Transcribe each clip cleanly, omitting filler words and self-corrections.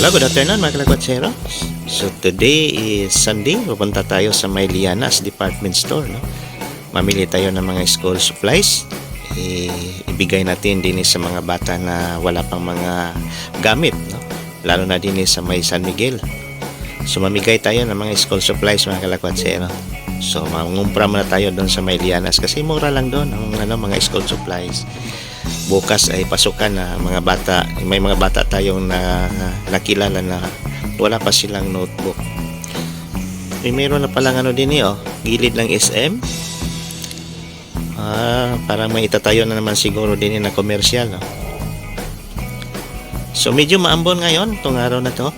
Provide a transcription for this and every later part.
Hello, good afternoon mga kalagwatsero. So today is Sunday. Pupunta tayo sa May Lianas Department Store. No? Mamili tayo ng mga school supplies. Ibigay natin din sa mga bata na wala pang mga gamit. No? Lalo na din sa May San Miguel. So mamigay tayo ng mga school supplies mga kalagwatsero. So mangumpra muna tayo doon sa May Lianas kasi mura lang doon ang mga school supplies. Bukas ay pasukan na mga bata, may mga bata tayong nakilala na wala pa silang notebook. Meron na palang din gilid ng SM. Parang may itatayo na naman siguro din na komersyal. No? So medyo maambon ngayon itong araw na to.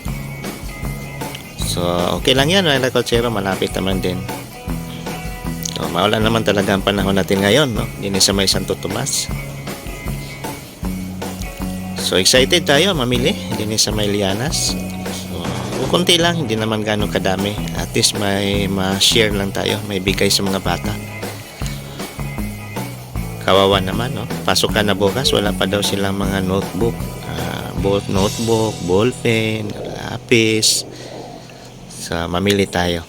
So okay lang yan mga kalagwatsero, malapit naman din. So maulan naman talaga ang panahon natin ngayon, no? Din sa May Santo Tomas. So excited tayo mamili din sa May Lianas. So kunti lang, hindi naman gano'ng kadami. At least may ma-share lang tayo, may bigay sa mga bata. Kawawa naman, no? Pasukan na bukas, wala pa daw silang mga notebook, ballpen, lapis. So mamili tayo.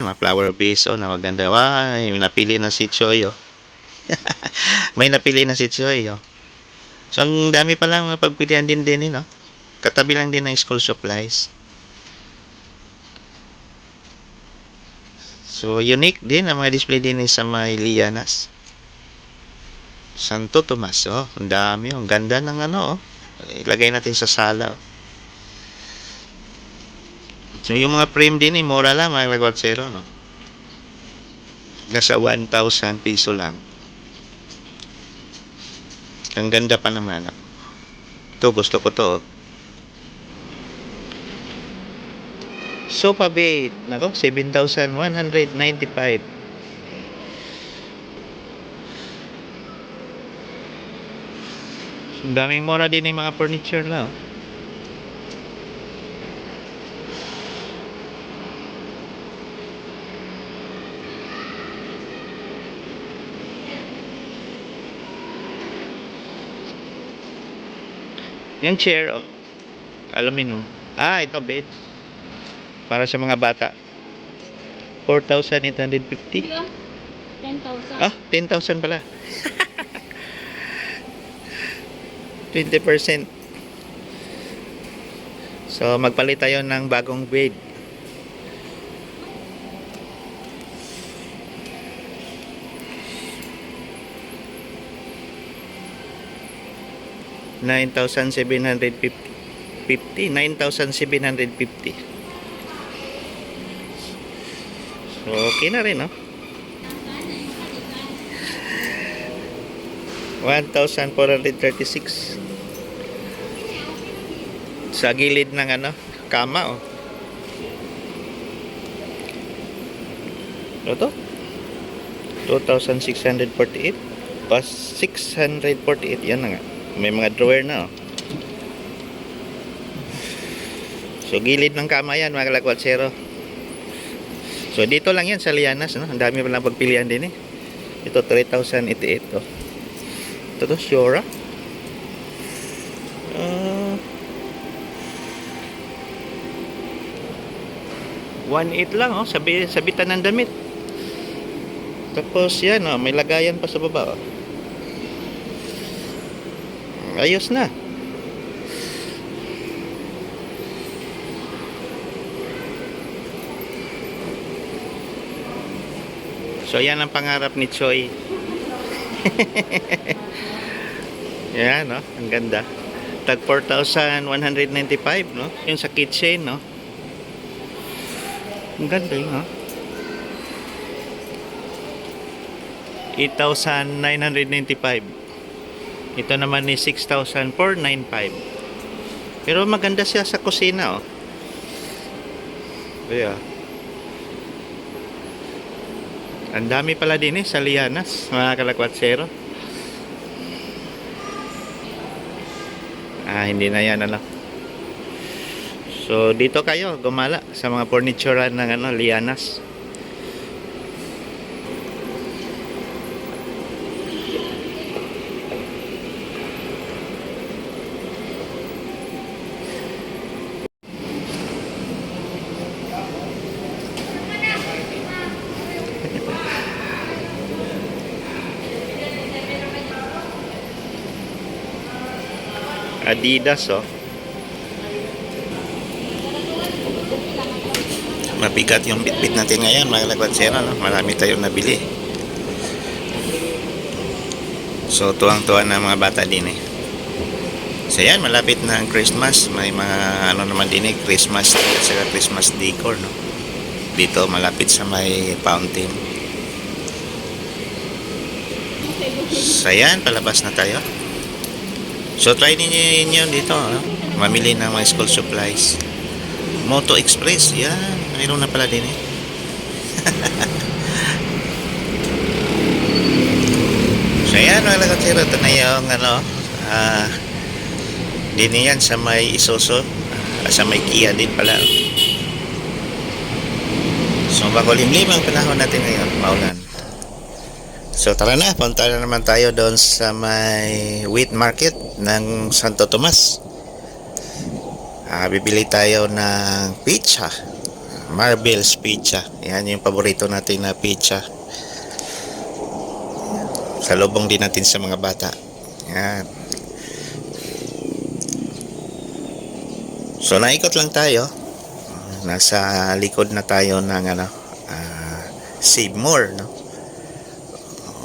Mga flower base, napaganda. Ay, napili na si Choi, May napili na si Choi, So, ang dami pa lang pagpilian din, no? Katabi lang din ng school supplies. So, unique din ang mga display din sa May Lianas. Santo Tomas, ang dami, ang ganda ng ilagay natin sa sala, So, yung mga frame din, mura lang, mga kalagwatsero, no? Nasa 1,000 piso lang. Ang ganda pa naman. Ito, gusto ko to. Sofa bed. Nako, 7,195. Ang daming mura din yung mga furniture na. Oh. Yung chair, oh. Aluminum. Ito bed. Para sa mga bata. 4,850. 10,000. 10,000 pala. 20%. So, magpalit tayo ng bagong bed. $9,750. So, okay na rin, no? 1,436 sa gilid ng kama, oh. Ito 2,648 plus 648. Yan na nga, may mga drawer na, oh. So gilid ng kama yan, mga kalakwatsero. So dito lang yan sa Lianas, no? Ang dami palang pagpilian din, eh. Ito 3,088, oh. Ito to, Shura. 1,800 lang, oh, sabitan ng damit. Tapos yan, oh, may lagayan pa sa baba, oh. Ayos na. So yan ang pangarap ni Choi. Yan, no? Ang ganda. Tag 4,195, no? Yung sa kitchen, no? Ang ganda yun, no? 8,995. Ito naman ni 6,495. Pero maganda siya sa kusina, oh. Kaya ang dami pala din, eh, sa Lianas, mga kalakwatsero. Hindi na yan, So dito kayo gumala sa mga furniture ng Lianas. Adidas, oh. Mabigat yung bitbit natin ngayon, mga kalakwatsero, no? Marami tayong nabili. So tuwang-tuwa na mga bata din, eh. So yan, malapit na ang Christmas. May mga naman din, eh, Christmas at saka Christmas decor, no? Dito malapit sa may fountain. So yan, palabas na tayo. So try ninyo dito, no? Mamili ng mga school supplies. Moto Express, yan, mayroon na pala din, eh. So yan, mga kalakwatsero, ito na yung din yan sa may Isuzu, sa may Kia din pala. So makulimlim ang panahon natin ngayon, maulan. So tara na, punta na naman tayo doon sa may wheat market ng Santo Tomas. Bibili tayo ng pizza, Marvel's Pizza. Yan yung paborito natin na pizza. Salubong din natin sa mga bata. Yan. So naikot lang tayo. Nasa likod na tayo ng Save More, no?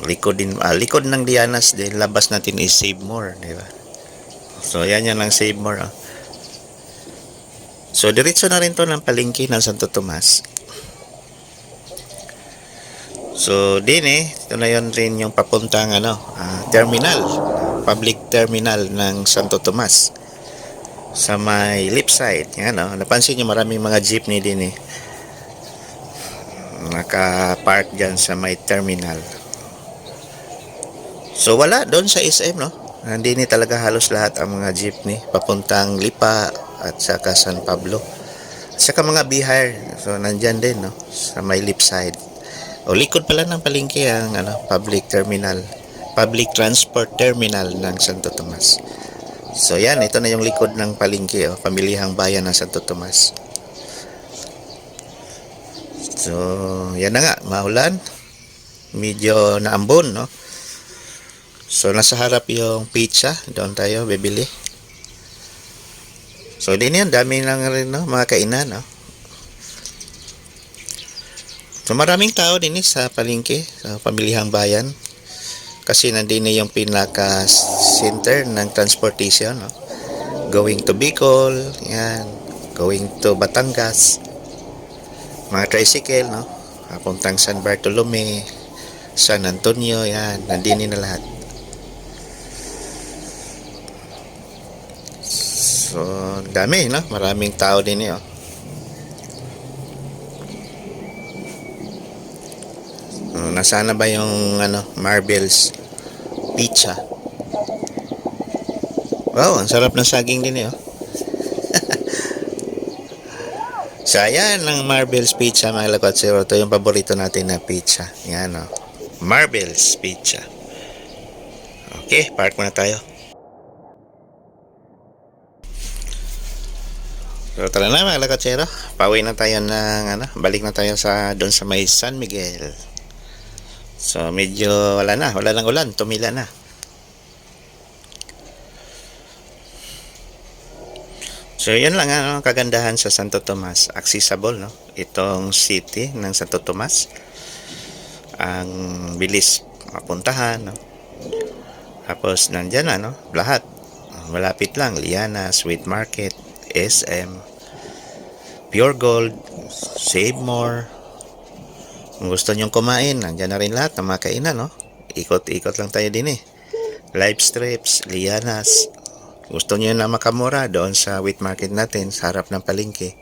Likod ng Lianas din, labas natin is Save More, di ba? So yan ang Save More, oh. So diretso na rin to ng palengke ng Santo Tomas. So din ito na yun rin yung papuntang terminal, public terminal ng Santo Tomas sa may left side. Yan, napansin nyo maraming mga jeepney din naka-park dyan sa may terminal. So wala doon sa SM, hindi talaga halos lahat ang mga jeepney papuntang Lipa at saka San Pablo. At saka mga bihar, so nandyan din sa may left side. O likod pala ng palengke ang public terminal, public transport terminal ng Santo Tomas. So yan, ito na yung likod ng palengke, pamilihang bayan ng Santo Tomas. So yan na nga, maulan, medyo naambon, So nasa harap yung pizza, doon tayo bibili. So din yan, dami lang rin mga kainan, So maraming tao din sa palengke, sa pamilihang bayan. Kasi nandun yung pinaka-center ng transportation. Going to Bicol, yan. Going to Batangas. Mga tricycle, papuntang San Bartolome, San Antonio, yan. Nandun na lahat. So, dami, maraming tao din Nasana ba yung Marvel's pizza? Wow, ang sarap ng saging din So ayan ang Marvel's pizza, mga Lakotsero. Ito yung paborito natin na pizza. Yan Marvel's pizza. Okay, park muna tayo. So tara na mga Lakotsero. Pauwi na tayo ng balik na tayo doon sa may San Miguel. So medyo wala nang ulan, tumila na. So yan lang ang kagandahan sa Santo Tomas, accessible itong city ng Santo Tomas. Ang bilis mapuntahan Tapos nandiyan lahat. Malapit lang, Liana, Sweet Market, SM, Pure Gold, Save More. Kung gusto nyong kumain, nandiyan na rin lahat ng mga kainan, Ikot-ikot lang tayo din Live Strips, Lianas. Gusto nyo na makamura doon sa wheat market natin, sa harap ng palengke.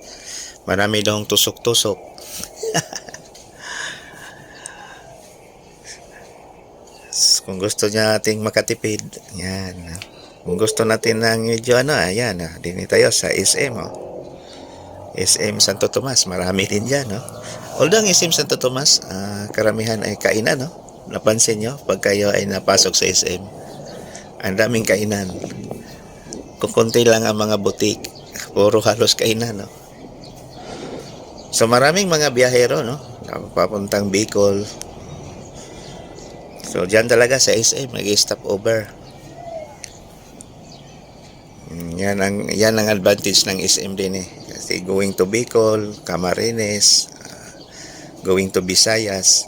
Marami doong tusok-tusok. Kung gusto nating makatipid, yan. Kung gusto natin ng medyo ayan, din tayo sa SM, SM Santo Tomas, marami din dyan, Although ang SM Santo Tomas, karamihan ay kainan, Napansin nyo, pag kayo ay napasok sa SM, ang daming kainan. Kukunti lang ang mga butik, puro halos kainan, So maraming mga biyahero, papuntang Bicol. So dyan talaga sa SM, nag-stop over. Yan ang advantage ng SM din Kasi going to Bicol, Camarines, going to Visayas.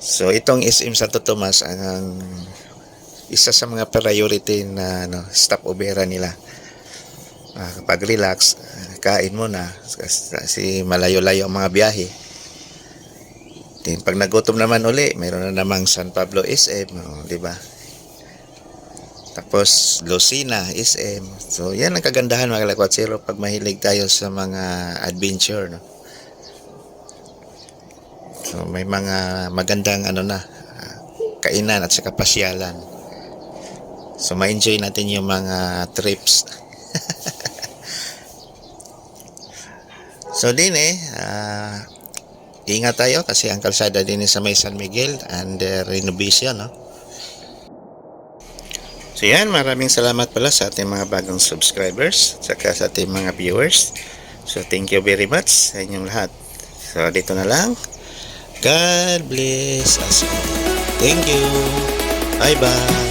So itong SM Santo Tomas ang isa sa mga priority na stopover nila. Kapag relax, kain muna kasi malayo-layo ang mga biyahe. Then pag nagutom naman uli, mayroon na namang San Pablo SM, di ba? Tapos Lucena SM. So yan ang kagandahan mga Lakotsero pag mahilig tayo sa mga adventure, So may mga magandang kainan at saka pasyalan. So ma-enjoy natin yung mga trips. So din ingat tayo kasi ang kalsada din sa may San Miguel under renovation, So yan, maraming salamat pala sa ating mga bagong subscribers at saka sa ating mga viewers. So thank you very much sa inyong lahat. So dito na lang. God bless us all. Thank you. Bye-bye.